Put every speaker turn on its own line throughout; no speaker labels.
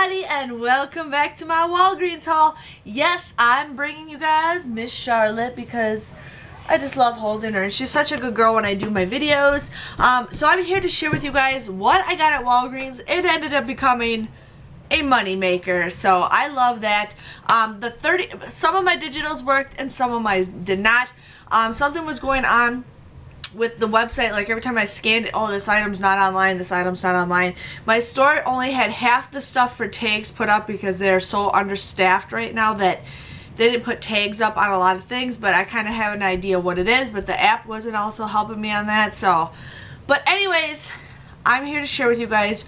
everybody, and welcome back to my Walgreens haul. Yes, I'm bringing you guys Miss Charlotte because I just love holding her, and she's such a good girl when I do my videos. So I'm here to share with you guys what I got at Walgreens. It ended up becoming a money maker, so I love that. Some of my digitals worked and some of my did not. Something was going on with the website, like every time I scanned it, oh, this item's not online, this item's not online. My store only had half the stuff for tags put up because they're so understaffed right now that they didn't put tags up on a lot of things, but I kind of have an idea what it is, but the app wasn't also helping me on that. So, but anyways, I'm here to share with you guys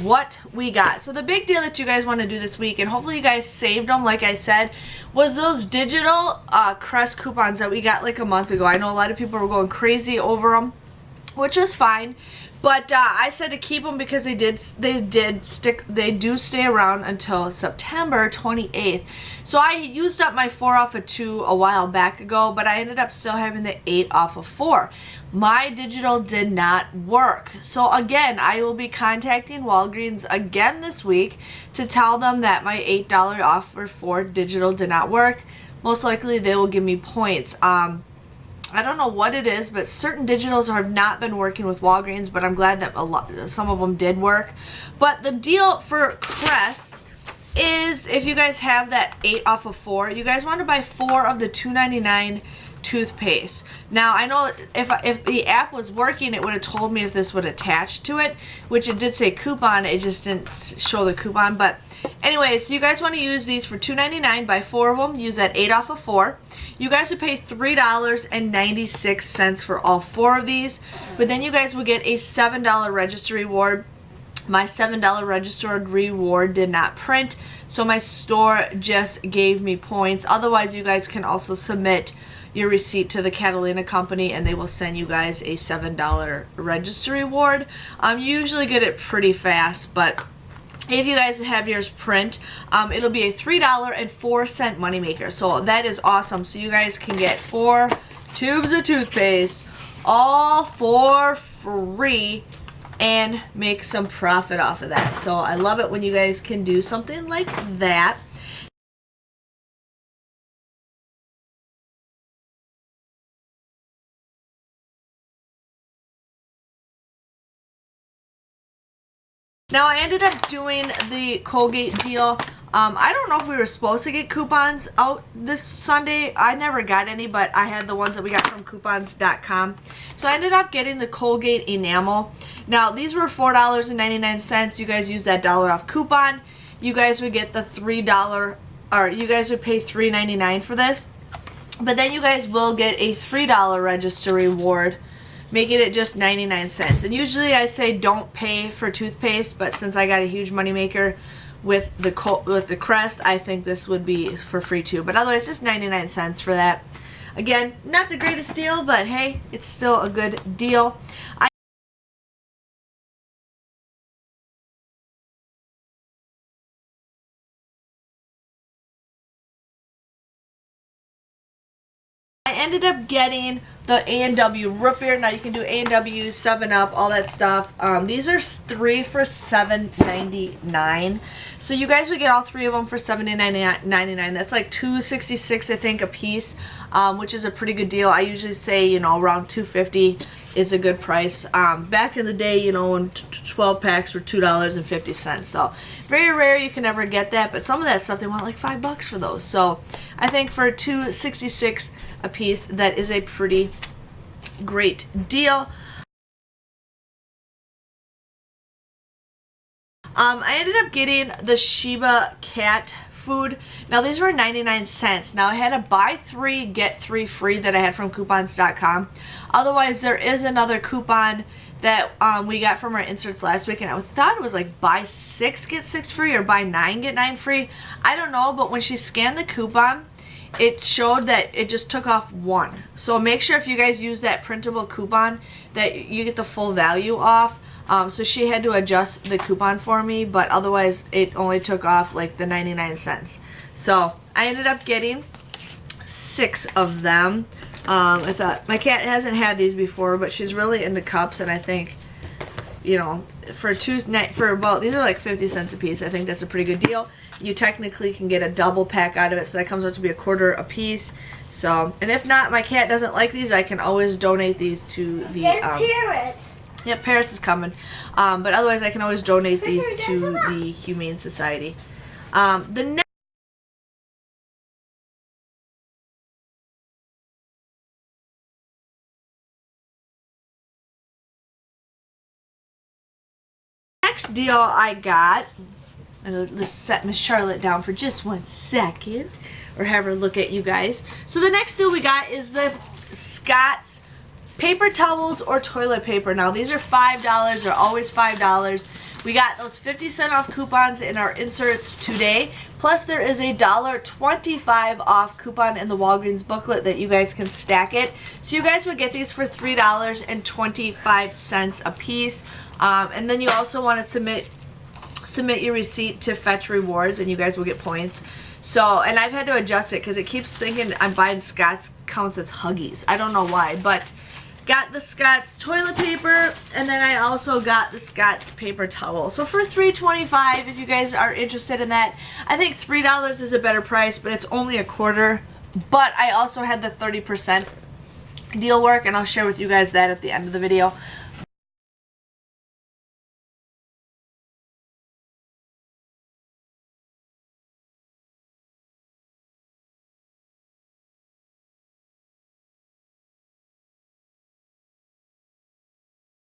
what we got. So the big deal that you guys want to do this week, and hopefully you guys saved them like I said, was those digital Crest coupons that we got like a month ago. I know a lot of people were going crazy over them, which was fine, but I said to keep them because they do stay around until September 28th. So I used up my 4 off of 2 a while back ago, but I ended up still having the 8 off of 4. My digital did not work. So again, I will be contacting Walgreens again this week to tell them that my $8 offer for digital did not work. Most likely they will give me points. I don't know what it is, but certain digitals have not been working with Walgreens, but I'm glad that some of them did work. But the deal for Crest is if you guys have that 8 off of 4, you guys want to buy 4 of the $2.99 toothpaste. Now I know if the app was working, it would have told me if this would attach to it, which it did say coupon, it just didn't show the coupon. But anyways, so you guys want to use these for $2.99, buy 4 of them, use that 8 off of 4. You guys would pay $3.96 for all 4 of these, but then you guys will get a $7 register reward. My $7 registered reward did not print, so my store just gave me points. Otherwise, you guys can also submit your receipt to the Catalina company and they will send you guys a $7 register reward. You usually get it pretty fast, but if you guys have yours print, it'll be a $3.04 moneymaker. So that is awesome. So you guys can get 4 tubes of toothpaste all for free and make some profit off of that. So I love it when you guys can do something like that. Now I ended up doing the Colgate deal. I don't know if we were supposed to get coupons out this Sunday. I never got any, but I had the ones that we got from coupons.com. So I ended up getting the Colgate enamel. Now these were $4.99. You guys use that $1 off coupon. You guys would get the $3, or you guys would pay $3.99 for this. But then you guys will get a $3 register reward, making it just 99 cents. And usually I say don't pay for toothpaste, but since I got a huge moneymaker with the Crest, I think this would be for free too. But otherwise, just 99 cents for that. Again, not the greatest deal, but hey, it's still a good deal. I ended up getting the A&W root beer. Now you can do A&W, 7-Up, all that stuff. These are 3 for $7.99. So you guys would get all 3 of them for $7.99. That's like $2.66 I think a piece, which is a pretty good deal. I usually say, you know, around $2.50 is a good price. Back in the day, you know, when 12 packs were $2.50. So very rare you can ever get that, but some of that stuff they want like $5 for those. So I think for $2.66 a piece, that is a pretty great deal. I ended up getting the Shiba cat food. Now these were 99 cents. Now I had a buy 3 get 3 free that I had from coupons.com. Otherwise there is another coupon that we got from our inserts last week, and I thought it was like buy 6 get 6 free or buy 9 get 9 free. I don't know, but when she scanned the coupon, it showed that it just took off 1. So make sure if you guys use that printable coupon that you get the full value off. So she had to adjust the coupon for me, but otherwise it only took off like the 99 cents. So I ended up getting 6 of them. I thought my cat hasn't had these before, but she's really into cups, and I think you know, for about, these are like 50 cents a piece. I think that's a pretty good deal. You technically can get a double pack out of it, so that comes out to be $1/4 a piece. So, and if not, my cat doesn't like these, I can always donate these to the
Paris.
Yep, Paris is coming. But otherwise, I can always donate these to the Humane Society. The next deal I got, and let's set Miss Charlotte down for just 1 second, or have her look at you guys. So the next deal we got is the Scott's paper towels or toilet paper. Now these are $5. They're always $5. We got those 50-cent off coupons in our inserts today. Plus there is a $1.25 off coupon in the Walgreens booklet that you guys can stack it. So you guys would get these for $3.25 a piece. And then you also want to submit your receipt to Fetch Rewards, and you guys will get points. So, and I've had to adjust it because it keeps thinking I'm buying Scott's counts as Huggies. I don't know why, but got the Scott's toilet paper, and then I also got the Scott's paper towel. So for $3.25, if you guys are interested in that, I think $3 is a better price, but it's only $1/4. But I also had the 30% deal work, and I'll share with you guys that at the end of the video.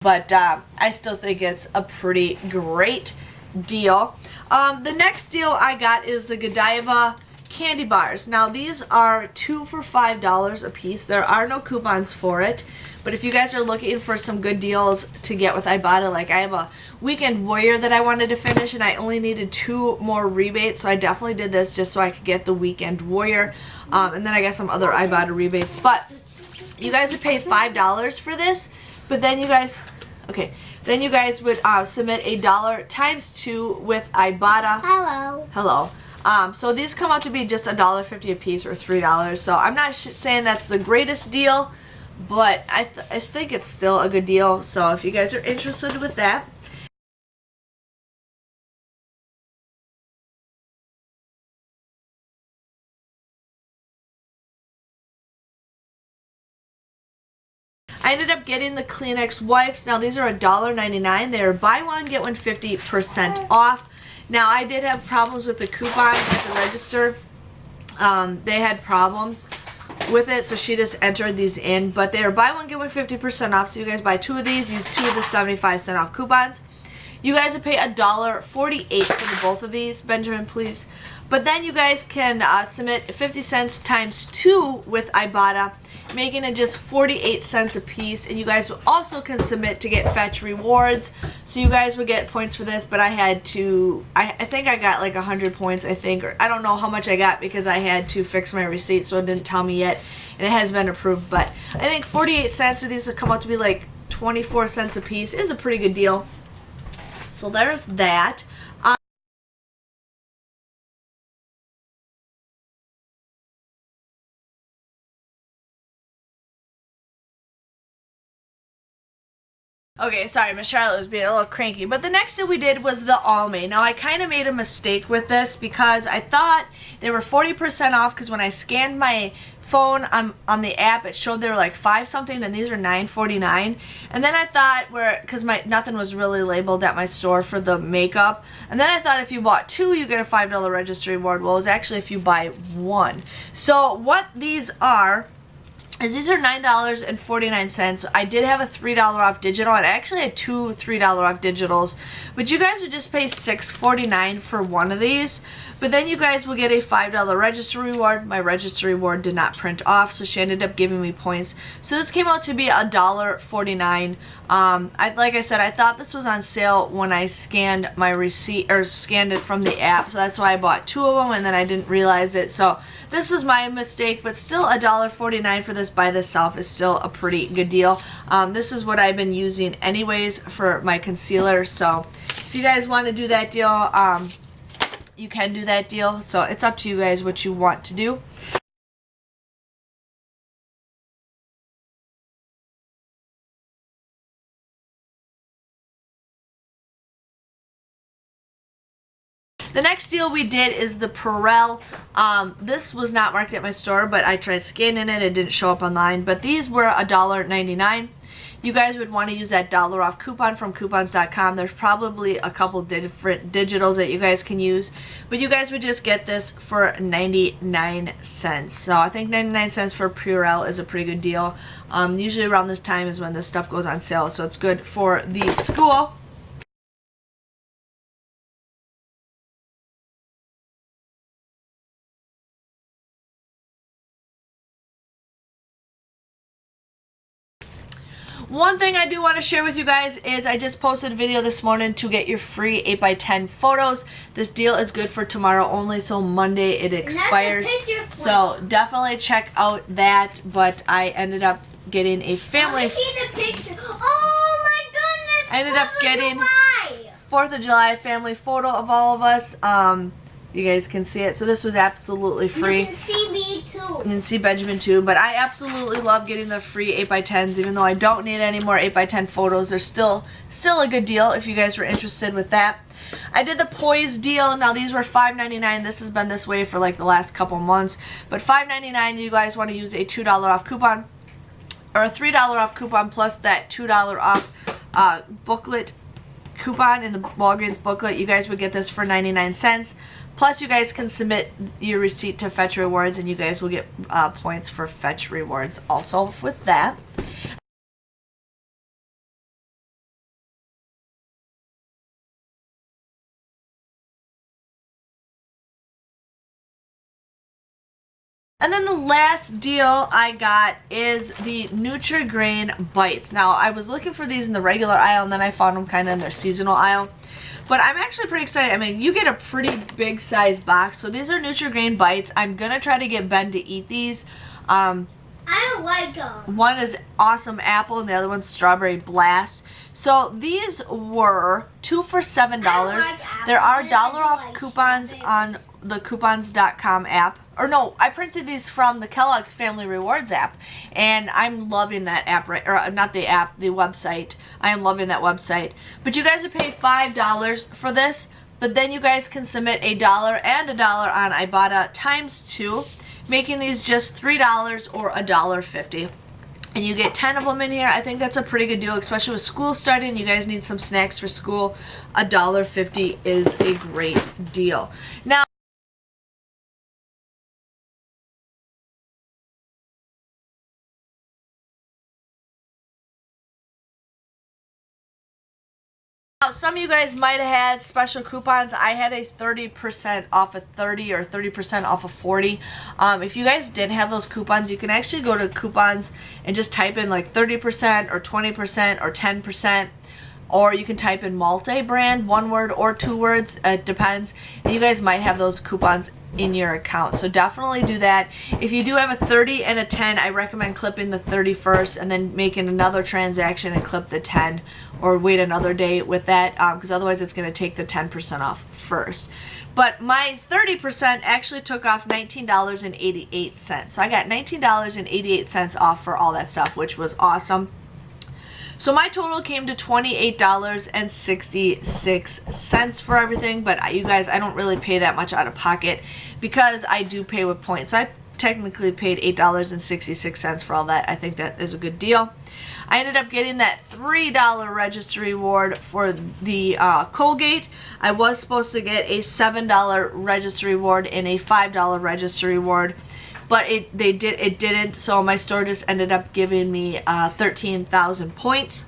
But I still think it's a pretty great deal. The next deal I got is the Godiva candy bars. Now these are 2 for $5 a piece. There are no coupons for it, but if you guys are looking for some good deals to get with Ibotta, like I have a Weekend Warrior that I wanted to finish and I only needed 2 more rebates, so I definitely did this just so I could get the Weekend Warrior, and then I got some other Ibotta rebates. But you guys would pay $5 for this, but then you guys would submit $1 times 2 with Ibotta. Hello. So these come out to be just $1.50 a piece or $3. So I'm not saying that's the greatest deal, but I think it's still a good deal. So if you guys are interested with that. I ended up getting the Kleenex wipes. Now these are $1.99. They are buy one, get one 50% off. Now I did have problems with the coupon at the register. They had problems with it, so she just entered these in. But they are buy one, get one 50% off. So you guys buy 2 of these, use 2 of the 75-cent off coupons. You guys would pay $1.48 for the both of these. Benjamin, please. But then you guys can submit 50 cents times 2 with Ibotta, making it just 48 cents a piece. And you guys also can submit to get Fetch Rewards, so you guys would get points for this. But I had to, I think I got like 100 points, I think, or I don't know how much I got because I had to fix my receipt, so it didn't tell me yet, and it has been approved. But I think 48 cents of these would come out to be like 24 cents a piece. Is a pretty good deal. So there's that. Okay, sorry, Miss Charlotte was being a little cranky. But the next thing we did was the Almay. Now, I kind of made a mistake with this because I thought they were 40% off because when I scanned my phone on the app, it showed they were like 5 something, and these are $9.49. And then I thought, because nothing was really labeled at my store for the makeup, and then I thought if you bought 2, you get a $5 registry reward. Well, it was actually if you buy 1. So what these are is these are $9.49. I did have a $3 off digital, and I actually had 2 $3 off digitals, but you guys would just pay $6.49 for one of these. But then you guys will get a $5 registry reward. My registry reward did not print off, so she ended up giving me points. So this came out to be $1.49. Like I said, I thought this was on sale when I scanned my receipt, or scanned it from the app, so that's why I bought 2 of them, and then I didn't realize it. So this was my mistake, but still $1.49 for this by itself is still a pretty good deal. This is what I've been using anyways for my concealer, so if you guys want to do that deal, you can do that deal. So it's up to you guys what you want to do. The next deal we did is the Printable. This was not marked at my store, but I tried scanning it. It didn't show up online. But these were $1.99. You guys would want to use that $1 off coupon from coupons.com. There's probably a couple different digitals that you guys can use, but you guys would just get this for 99 cents. So I think 99 cents for Printable is a pretty good deal. Usually around this time is when this stuff goes on sale, so it's good for the school. One thing I do want to share with you guys is I just posted a video this morning to get your free 8x10 photos. This deal is good for tomorrow only, so Monday it expires. So definitely check out that. But I ended up getting a family.
Oh my goodness!
I ended up getting 4th of July family photo of all of us. You guys can see it. So this was absolutely free.
You can see me too.
You can see Benjamin too. But I absolutely love getting the free 8x10s, even though I don't need any more 8x10 photos. They're still a good deal if you guys were interested with that. I did the Poise deal. Now these were $5.99. This has been this way for like the last couple months. But $5.99, you guys want to use a $2 off coupon or a $3 off coupon plus that $2 off booklet coupon in the Walgreens booklet. You guys would get this for 99 cents. Plus, you guys can submit your receipt to Fetch Rewards, and you guys will get points for Fetch Rewards also with that. And then the last deal I got is the Nutri-Grain Bites. Now, I was looking for these in the regular aisle, and then I found them kind of in their seasonal aisle. But I'm actually pretty excited. I mean, you get a pretty big size box. So these are Nutri-Grain Bites. I'm going to try to get Ben to eat these.
I don't like them.
One is Awesome Apple and the other one's Strawberry Blast. So these were 2 for $7. There are $1 off coupons on the coupons.com app. Or no, I printed these from the Kellogg's Family Rewards app, and I'm loving that app, or not the app, the website. I am loving that website. But you guys would pay $5 for this, but then you guys can submit $1 and $1 on Ibotta ×2, making these just $3 or $1.50. And you get 10 of them in here. I think that's a pretty good deal, especially with school starting. You guys need some snacks for school. $1.50 is a great deal. Now, some of you guys might have had special coupons. I had a 30% off of 30 or 30% off of 40. If you guys didn't have those coupons, you can actually go to coupons and just type in like 30% or 20% or 10%. Or you can type in multi-brand, 1 word or 2 words, it depends. And you guys might have those coupons in your account. So definitely do that. If you do have a 30 and a 10, I recommend clipping the 30 first and then making another transaction and clip the 10, or wait another day with that, because otherwise it's going to take the 10% off first. But my 30% actually took off $19.88. So I got $19.88 off for all that stuff, which was awesome. So my total came to $28.66 for everything, but you guys, I don't really pay that much out of pocket because I do pay with points. So I technically paid $8.66 for all that. I think that is a good deal. I ended up getting that $3 registry reward for the Colgate. I was supposed to get a $7 registry reward and a $5 registry reward, but it didn't, so my store just ended up giving me 13,000 points.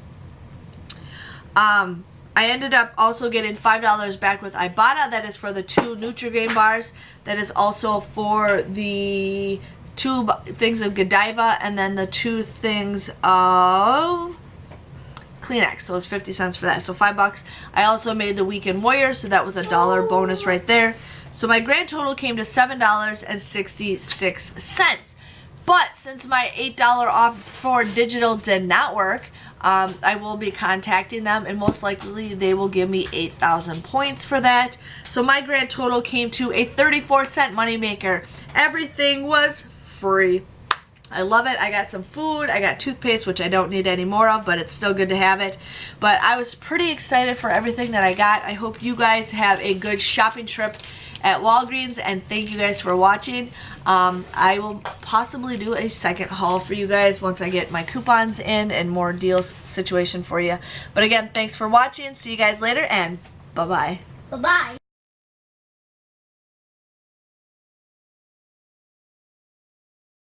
I ended up also getting $5 back with Ibotta. That is for the 2 Nutri-Grain bars. That is also for the 2 things of Godiva and then the 2 things of Kleenex. So it was 50 cents for that. So $5. I also made the Weekend Warrior, so that was a $1 bonus right there. So my grand total came to $7.66. But since my $8 off for digital did not work, I will be contacting them, and most likely they will give me 8,000 points for that. So my grand total came to a 34-cent moneymaker. Everything was free. I love it. I got some food. I got toothpaste, which I don't need any more of, but it's still good to have it. But I was pretty excited for everything that I got. I hope you guys have a good shopping trip at Walgreens, and thank you guys for watching. I will possibly do a second haul for you guys once I get my coupons in and more deals situation for you. But again, thanks for watching. See you guys later, and bye-bye.
Bye-bye.